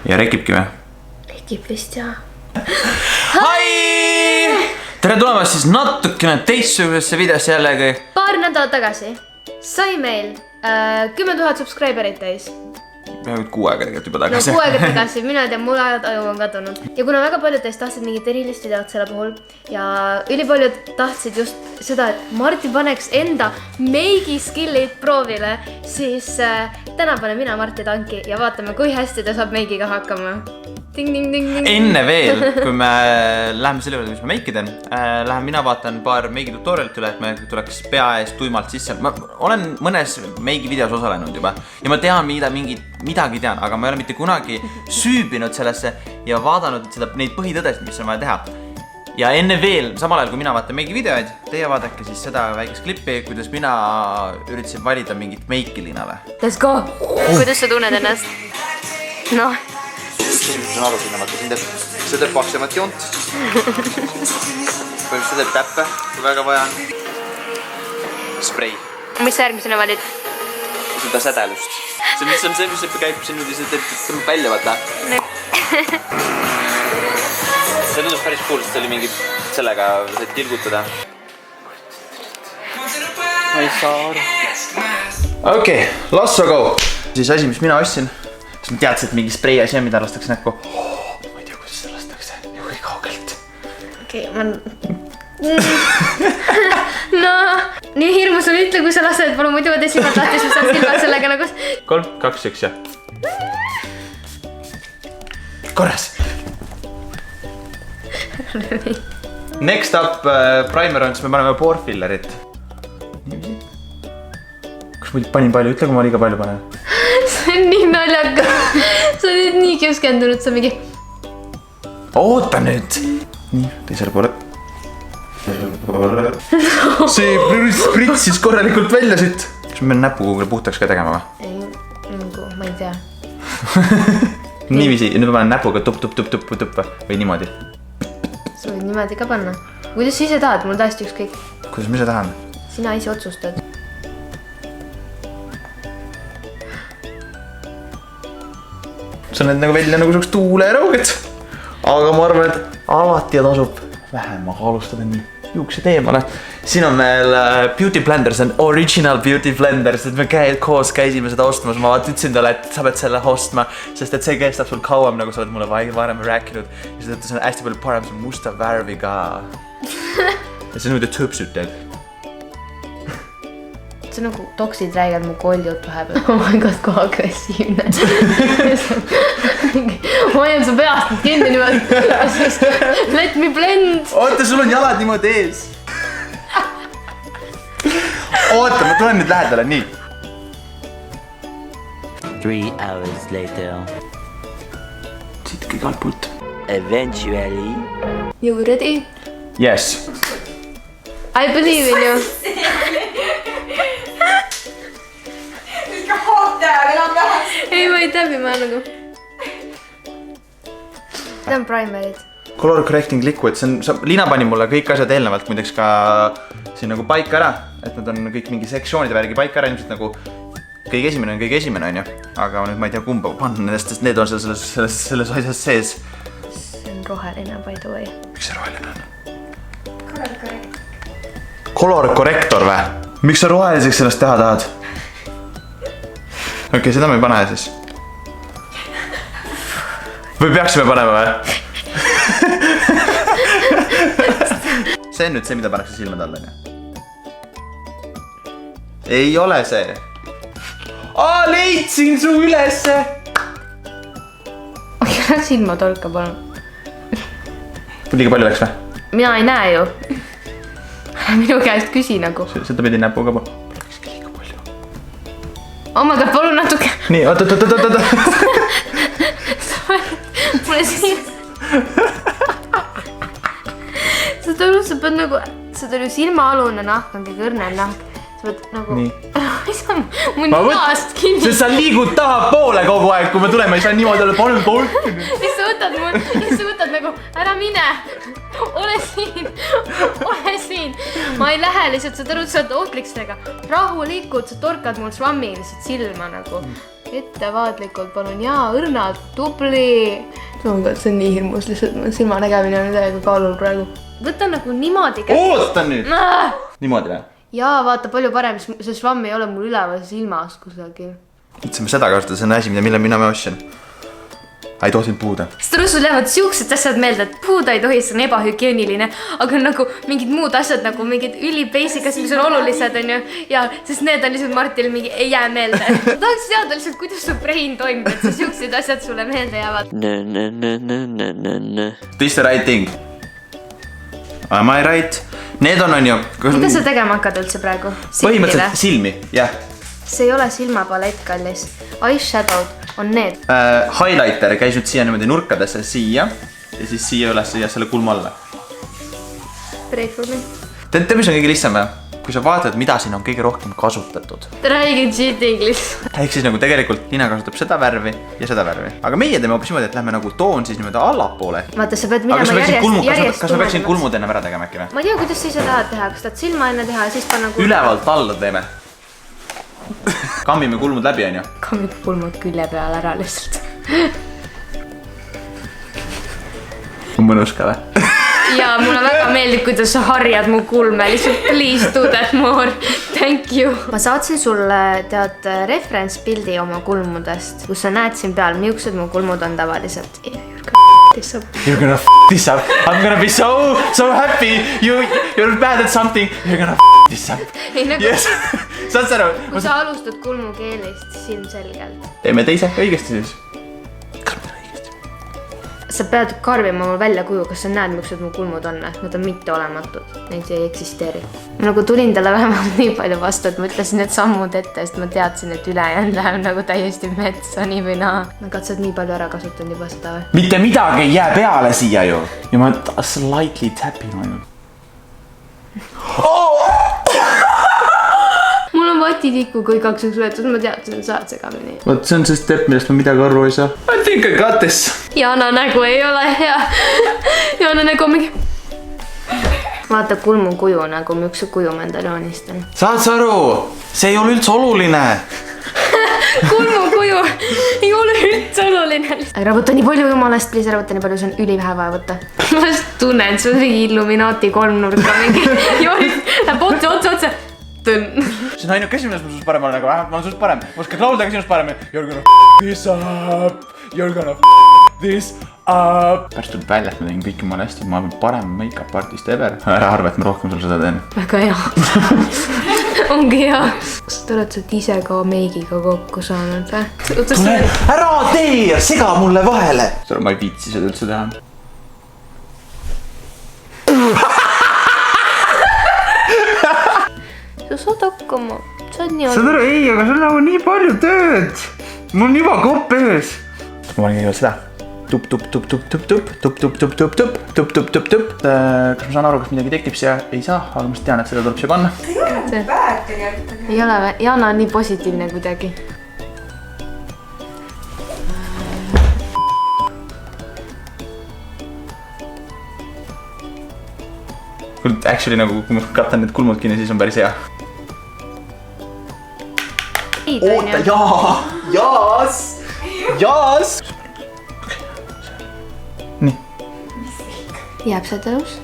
Ja rekibki või? Rekib vist jah. Hai! Tere tulemast siis natukene teistsugusesse videosse jällegi. Paar nädalat tagasi sai meil 10 000 subscriberit täis. Vähemalt 6 aega tegelikult juba tagasi. No 6 aega tagasi, mina tean, mul ajad aju on kadunud. Ja kuna väga paljud teist tahtsid mingit erilist videot selle puhul ja ülipaljud tahtsid just seda, et Marti paneks enda meigi skill'id proovile, siis täna panen mina Marti tanki ja vaatame, kui hästi ta saab meigiga hakkama. Ding, ding, ding, ding. Enne veel, kui me läheme selle juurde, mis ma meiki teen, lähen mina vaatan paar meigi tutorialit üle, et me tuleks pea ees tuimalt sisse. Ma olen mõnes meigi videos osalenud juba ja ma tean midagi tean, aga ma ei ole mitte kunagi süübinud sellesse ja vaadanud neid põhitõdesid, mis on vaja teha. Ja enne veel, samal ajal kui mina vaatan meigi videoid, teie vaadake siis seda väikest klippi, kuidas mina üritasin valida mingit meiki Liinale. Let's go! Kuidas sa tunned ennast? Noh. Inimesed on aru sinna, vaata, see teeb paksemat joont. Põhimõtteliselt see teeb täppe, kui väga vaja on. Sprei. Mis sa järgmisena valid? Seda sädelust. See on see, mis käib siin nüüd, see teeb välja, vaata. See tundus päris cool, sest see oli mingi sellega said tilgutada. Ma ei saa aru. Okei, lasso go. Siis asi, mis mina ostsin. Kas ma teadsin, et mingi sprei asi on, mida lastakse näkku? Ma ei tea, kuidas seda lastakse. Ja kui kaugelt. Okei, no, nii hirmus on ütle, kui sa lased, palun muidu võtta silmad lahti, siis saad silmad sellega nagu... 3, 2, 1 ja. Korras. Next up primer on, siis me paneme porefillerit. Kas ma panin palju? Ütle, kui ma liiga palju panen. See on nii naljaka. Sa oled nii keskendunud, sa mingi... Oota nüüd! Nii, teisele poole. See pritsis korralikult välja siit. Kas me peame näpu kuhugi puhtaks ka tegema või? Ei, ma ei tea. Niiviisi, nüüd ma panen näpuga tupp või niimoodi. Sa võid niimoodi ka panna. Kuidas sa ise tahad? Mul tähesti ükskõik. Kuidas ma ise tahan? Sina ise otsustad. See on nagu välja nagu suks tuulerauget. Aga ma arvan, et alati tasub vähem alustada nii juuksed eemale. Siin on meil Beauty Blenders, on original Beauty Blenders, et me koos käisime seda ostmas. Ma ütlesin talle, et sa pead selle ostma, sest et see kestab sul kauem, nagu sa oled mulle varem rääkinud. Ja see on hästi palju parem, see on musta värviga. Ja see on nüüd tõpsud teed. See on nagu toksid räägivad mu koljut vahepeal. Oh my god, kui agressiivne. Hoian su peast nüüd kinni niimoodi. Let me blend. Oota, sul on jalad niimoodi ees. Oota, ma tulen nüüd lähedale, nii. 3 hours later. Siit kõik altpult. Eventually. You ready? Yes. I believe in you. Ei, ma ei täbi, ma nagu... Need on primerid. Color Correcting Liquid, Liina pani mulle kõik asjad eelnevalt muideks ka siin nagu paika ära, et nad on kõik mingi sektsioonide värgi paika ära, ilmselt nagu kõige esimene on ju, aga nüüd ma ei tea kumba panna nendest, sest need on selles asjas sees. See on roheline, by the way. Miks see roheline on? Color Corrector või? Miks sa roheliseks sellest teha tahad? Okei, seda me ei pane siis. Või peaksime panema või? See on nüüd see, mida pannakse silmad alla, nii? Ei ole see. Leidsin su ülesse! Ära silma tolka, palun. Liiga palju läks või? Mina ei näe ju. Minu käest küsi nagu. Seda pidi näpuga liiga palju. Oh my god, palun natuke. Nii, oot. Mulle siin... Sa pead nagu... Seda oli silmaalune nahk on kõige õrnel nahk. Sa pead nagu... Mu ninaast kinni. Sest sa liigud tahapoole kogu aeg, kui me tuleme, ei saa niimoodi olla, paneme tolki. Siis sa võtad nagu, ära mine. Ole siin. Ma ei lähe lihtsalt, sa oled ohtlik sellega. Rahulikult, sa torkad mul švammi lihtsalt silma nagu. ettevaatlikult, palun, jaa, õrnalt, tubli. Oh God, see on nii hirmus, lihtsalt mu silmanägemine on täiega kaalul praegu. Võta nagu niimoodi kätte. Oota nüüd! Niimoodi või? Jaa, vaata, palju parem, see švamm ei ole mul üleval silmas kusagil. Mõtlesime seda kasutada, see on asi, mille mina me ostsin. Ei tohi sind puhuda. Sest sul lähevad siuksed asjad meelde, et puhuda ei tohi, see on ebahügieeniline, aga nagu mingid muud asjad, nagu mingid ülibasic asjad, mis on olulised, on ju. Ja, sest need on lihtsalt Martil mingi ei jää meelde. Ma tahaks teada lihtsalt, kuidas su brain toimib, et see siuksed asjad sulle meelde jäävad. This the right thing. Am I right? Need on ju... Mida sa tegema hakkad üldse praegu? Põhimõtteliselt silmi, jah. See ei ole silmapalett, kallis. Eyeshadow'd on need. Highlighter käis nüüd siia niimoodi nurkadesse siia ja siis siia üles ja selle kulma alla. Pray for me. Tead, mis on kõige lihtsam? Kui sa vaatad, mida siin on kõige rohkem kasutatud. Räägi cheating lihtsalt. Ehk siis nagu tegelikult Liina kasutab seda värvi ja seda värvi. Aga meie teeme hoopis niimoodi, et lähme nagu toon siis niimoodi allapoole. Vaata, sa pead minema järjest kas ma peaksin kulmud enne ära tegema äkki või? Ma ei tea, kuidas sa ise tahad teha. Kas tahad silma enne teha ja siis panna kulmud? Ülevalt alla teeme. Kammime kulmud läbi, on ju? Kammime kulmud külje peale ära lihtsalt. On mõnus ka või? Ja mulle väga meeldib, kuidas sa harjad mu kulme. Lihtsalt please do that more. Thank you. Ma saatsin sulle tead reference pildi oma kulmudest, kus sa näed siin peal, millised mu kulmud on tavaliselt. You're gonna f*** this up. I'm gonna be so happy. You're bad at something. You're gonna f*** this up. Yes. Saad sa aru? Kui sa alustad kulmukeelist silmselgelt. Teeme teise õigesti siis. Kas ma teen õigesti? Sa pead karvima mul välja kuju, kas sa näed, millised mu kulmud on. Nad on mitte olematud. Neid ei eksisteeri. Ma nagu tulin talle vähemalt nii palju vastu, et ma ütlesin need sammud ette, sest ma teadsin, et ülejäänud läheb nagu täiesti metsa nii või naa. Ma katsad nii palju ära kasutanud juba seda või? Mitte midagi ei jää peale siia ju. Ja ma slightly tapin ainult. Mul on vatitiku kui igaks üks võetud, ma teadsin, et saad segamini. Vaat see on see step, millest ma midagi arvu ei saa. I think I got this. Jana nägu ei ole hea. Jana nägu mingi... Vaata kulmu kuju nagu, milline kuju ma endale joonistan. Saad sa aru? See ei ole üldse oluline. Kulmu kuju ei ole üldse oluline. Ära võtta nii palju jumalast, please ära võtta nii palju, see on ülivähe vaja võtta. Ma just tunnen, et see on mingi Illuminati kolmnurka mingi joonist. Läheb otse. See on ainuke asi, milles ma sinust parem olen, aga vähemalt ma olen sinust parem. Ma oskan laulda ka sinust parem. You're gonna f*** this up. You're gonna f*** this up. Pärast tuleb välja, et ma tegin kõik jumala hästi. Ma olen parem make-up artist ever. Ära arva, et ma rohkem sul seda teen. Väga hea. Ongi hea. Kas sa oled sa ise ka meigiga kokku saanud või? Tule, ära tee, sega mulle vahele. Ma ei viitsi seda üldse teha. Sa saad hakkama. Saad nii Saad aru, ei, aga sul on nii palju tööd. Mul on juba kopp ees. Ma panen kõigepealt seda. Tup. Kas ma saan aru, kas midagi tekib siia? Ei saa, aga ma tean, et seda tuleb siia panna. ei ole või? Jana on nii positiivne kuidagi. Actually nagu, kui ma katan need kulmud kinni, siis on päris hea. Oota, jaas! Nii. Jääb see tõus?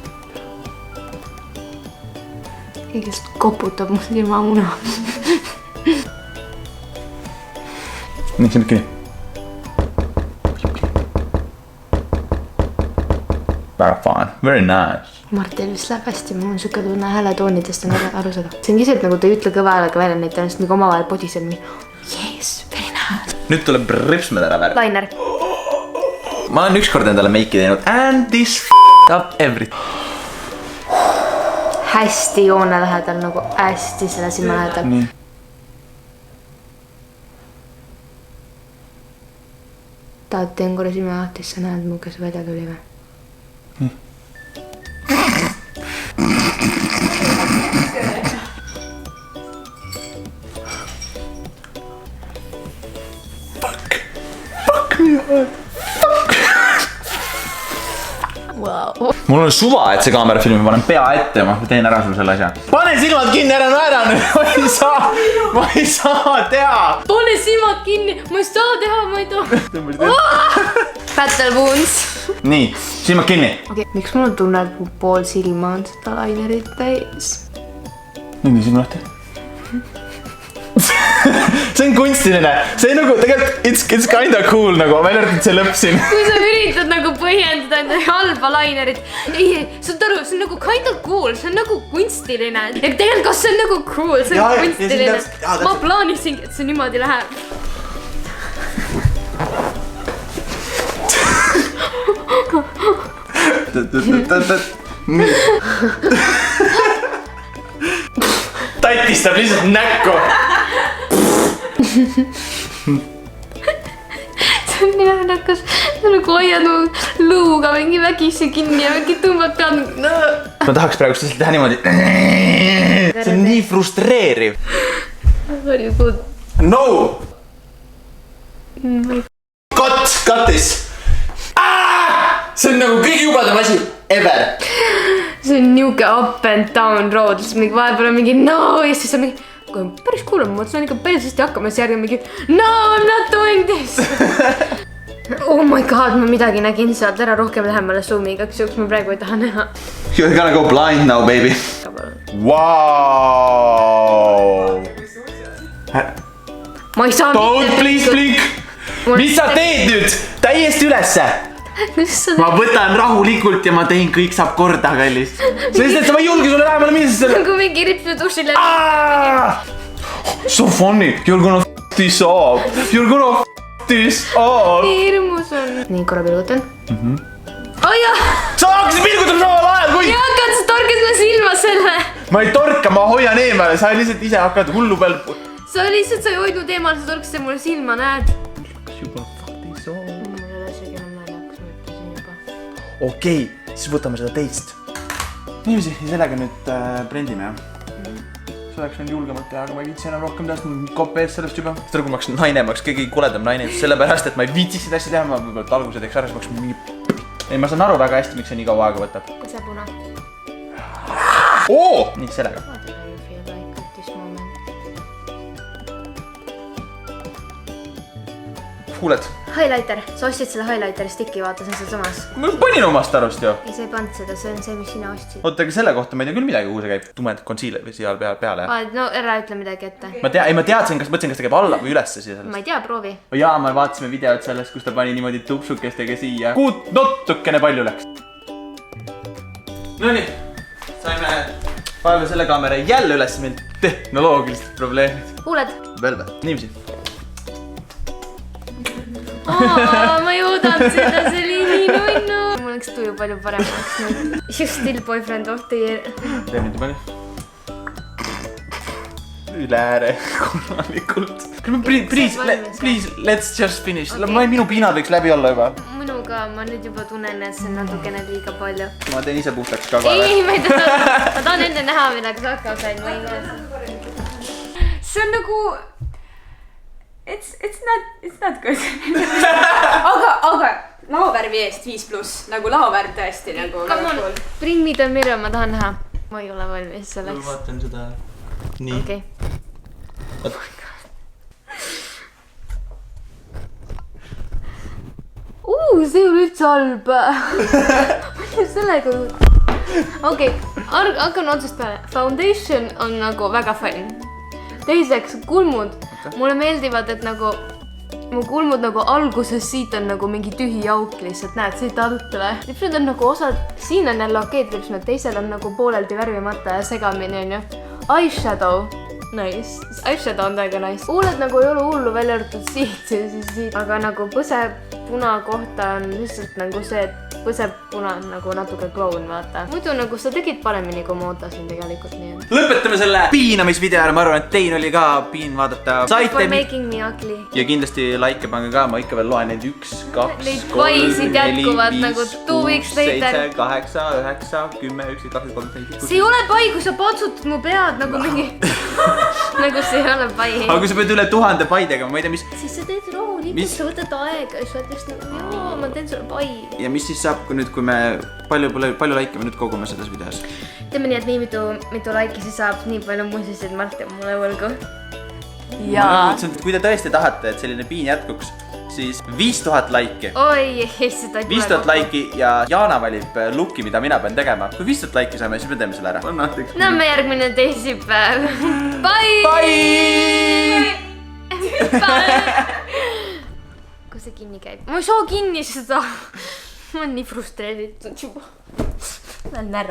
Kõigest koputab mu silmamuna. Nii, see on kinni. Väga fun, very nice. Martil vist läheb hästi, mul on siuke tunne hääletoonidest on aru saada. See on lihtsalt nagu ta ei ütle kõva häälega välja, neid tõenäoliselt nagu omavahel podiseb nii. Yes, very nice. Nüüd tuleb ripsmed ära värv. Lainer. Ma olen ükskord endale meiki teinud and this f***ed up everything. Hästi joone lähedal, nagu hästi selle silma lähedal. Nii. Tahad teen korra silma lahti, sa näed mu, kes välja tuli või? Wow. mul on suva, et see kaamera filmi, ma panen pea ette, ma teen ära sul selle asja. Pane silmad kinni, ära naera nüüd, ma ei saa teha. pane silmad kinni, ma ei saa teha, ma ei taha. Battle Wounds. Nii, silmad kinni. Okei, miks mul on tunne, et mu pool silma on seda lainerit täis? Nii, silma lahti. See on kunstiline, see nagu tegelikult it's kinda cool nagu, välja arvatud see lõpp siin. Kui sa üritad nagu põhjendada enda halba lainerit. Ei, saad aru, see on nagu kinda cool, see on nagu kunstiline. Ja tegelikult kas see on nagu cool, see on kunstiline. Ma plaanisingi, et see niimoodi läheb. Tatistab lihtsalt näkku. See on nii näkas. See nagu hoiad mu luuga mingi vägisi kinni ja mingi tõmbad pead. Ma tahaks praegu lihtsalt teha niimoodi. See on nii frustreeriv. Very good. No! Katis! See on nagu kõige jubedam asi ever. See on niuke up and down road, mingi vahepeal on mingi no ja siis on mingi päris cool on, ma saan ikka päris hästi hakkama, siis järgi on mingi no I m not doing this. Oh my god, ma midagi nägin sealt, ära rohkem lähemale zoom'i, igaks juhuks ma praegu ei taha näha. You're gonna go blind now, baby. Wow. Ma ei saa don't please blink. Mis sa teed nüüd? Täiesti ülesse. Ma võtan rahulikult ja ma teen kõik saab korda, kallis. Sest et sa ma ei julge sulle lähemale minna selle. Nagu mingi ripsu dušile. So funny. You're gonna f*** this up. You're gonna f*** this up. Nii hirmus on. Nii, korra pilgutan. Oh jah. Sa hakkasid pilgutama samal ajal, kui... Ja hakkad, sa torkad mulle silma selle. Ma ei torka, ma hoian eemale. Sa lihtsalt ise hakkad hullu peal. Sa lihtsalt sa ei hoidnud eemal, sa torkasid mulle silma, näed. You're gonna f*** this up. Mul ei ole isegi enam naljakas, ma ütlesin juba. Okei, siis võtame seda teist. Niiviisi, ja sellega nüüd brendime, jah. See oleks nüüd julgemalt teha, aga ma ei viitsi enam rohkem teha, sest mul kopp ees sellest juba. Seda kui ma oleks naine, ma oleks kõige kuledam naine, sellepärast, et ma ei viitsiks seda asja teha, ma võib-olla alguse teeks ära, siis ma oleks mingi... Ei, ma saan aru väga hästi, miks see nii kaua aega võtab. Põsepuna. Oo! Nii, sellega. What do you feel like at this moment? Kuuled? Highlighter, sa ostsid selle highlighteri stiki, vaata, see on seal samas. Ma panin omast arust ju. Ei, sa ei pannud seda, see on see, mis sina ostsid. Oota, aga selle kohta ma ei tea küll midagi, kuhu see käib. Tumed concealer või siia peale. No ära ütle midagi ette. Ma teadsin, mõtlesin, kas ta käib alla või ülesse siia sellest. Ma ei tea, proovi. Jaa, me vaatasime videot sellest, kus ta pani niimoodi tupsukestega siia. Natukene palju läks. Nonii, saime vaeva selle kaamera jälle üles meil tehnoloogilised probleemid. Kuuled? Veel või? Niiviisi. Ma ei oodanud seda, see oli nii nunnu. Mul läks tuju palju paremaks nüüd. You still boyfriend of the year. Teeb nüüd palju? Üle ääre korralikult. Please, let's just finish. Minu piinad võiks läbi olla juba. Minuga ma nüüd juba tunnen, et see on natukene liiga palju. Ma teen ise puhtaks ka kohe. Ei, ma ei taha. Ma tahan enne näha, millega sa hakkab sain. Ma ei näe. See on nagu... It's not good. aga laovärvi eest 5+, nagu laovärv tõesti nagu. Come on, bring me the mirror, ma tahan näha. Ma ei ole valmis selleks. Ma vaatan seda. Nii. Okei. See ei ole üldse halb. Sellega... Okei, hakkan otsast peale. Foundation on nagu väga fun. Teiseks, kulmud. Mulle meeldivad, et nagu mu kulmud nagu alguses siit on nagu mingi tühi auk lihtsalt, näed siit alt või? Lipsud on nagu osad, siin on jälle okei lipsud, teisel on nagu pooleldi värvimata ja segamini on ju. Eyeshadow, nice, eyeshadow on täiega nice. Huuled nagu ei ole hullu välja arvatud siit ja siis siit, aga nagu põsepuna kohta on lihtsalt nagu see, et põsepuna on nagu natuke kloun, vaata. Muidu nagu sa tegid paremini, kui ma ootasin tegelikult nii. Lõpetame selle piinamisvideo ära, ma arvan, et teil oli ka piin vaadata. For making me ugly. Ja kindlasti like pange ka, ma ikka veel loen neid 1, 2, 3, 4, 5, 6, 7, 8, 9, 10, 11, 12, 13. See ei ole pai, kui sa patsutad mu pead nagu mingi... Nagu see ei ole pai. Aga kui sa pead üle 1000 pai tegema, ma ei tea, mis... Siis sa teed joo, nii Mis- sa võtad aega ja siis sa ütled nagu joo, ma teen sulle pai. ja mis siis saab, kui me palju laike me nüüd kogume selles videos? Teeme nii, et nii mitu laiki see saab, nii palju muusiseid Mart jääb mulle võlgu. Jaa. Kui te tõesti tahate, et selline piin jätkuks, siis 5000 laiki. Oi, seda ei 5000 laiki ja Jana valib looki, mida mina pean tegema. Kui 5000 laiki saame, siis me teeme selle ära. Näeme järgmine teisipäev. Bye! Kui see kinni käib? Ma ei saa kinni seda. Ma olen nii frustreeritud juba. Lähen närra.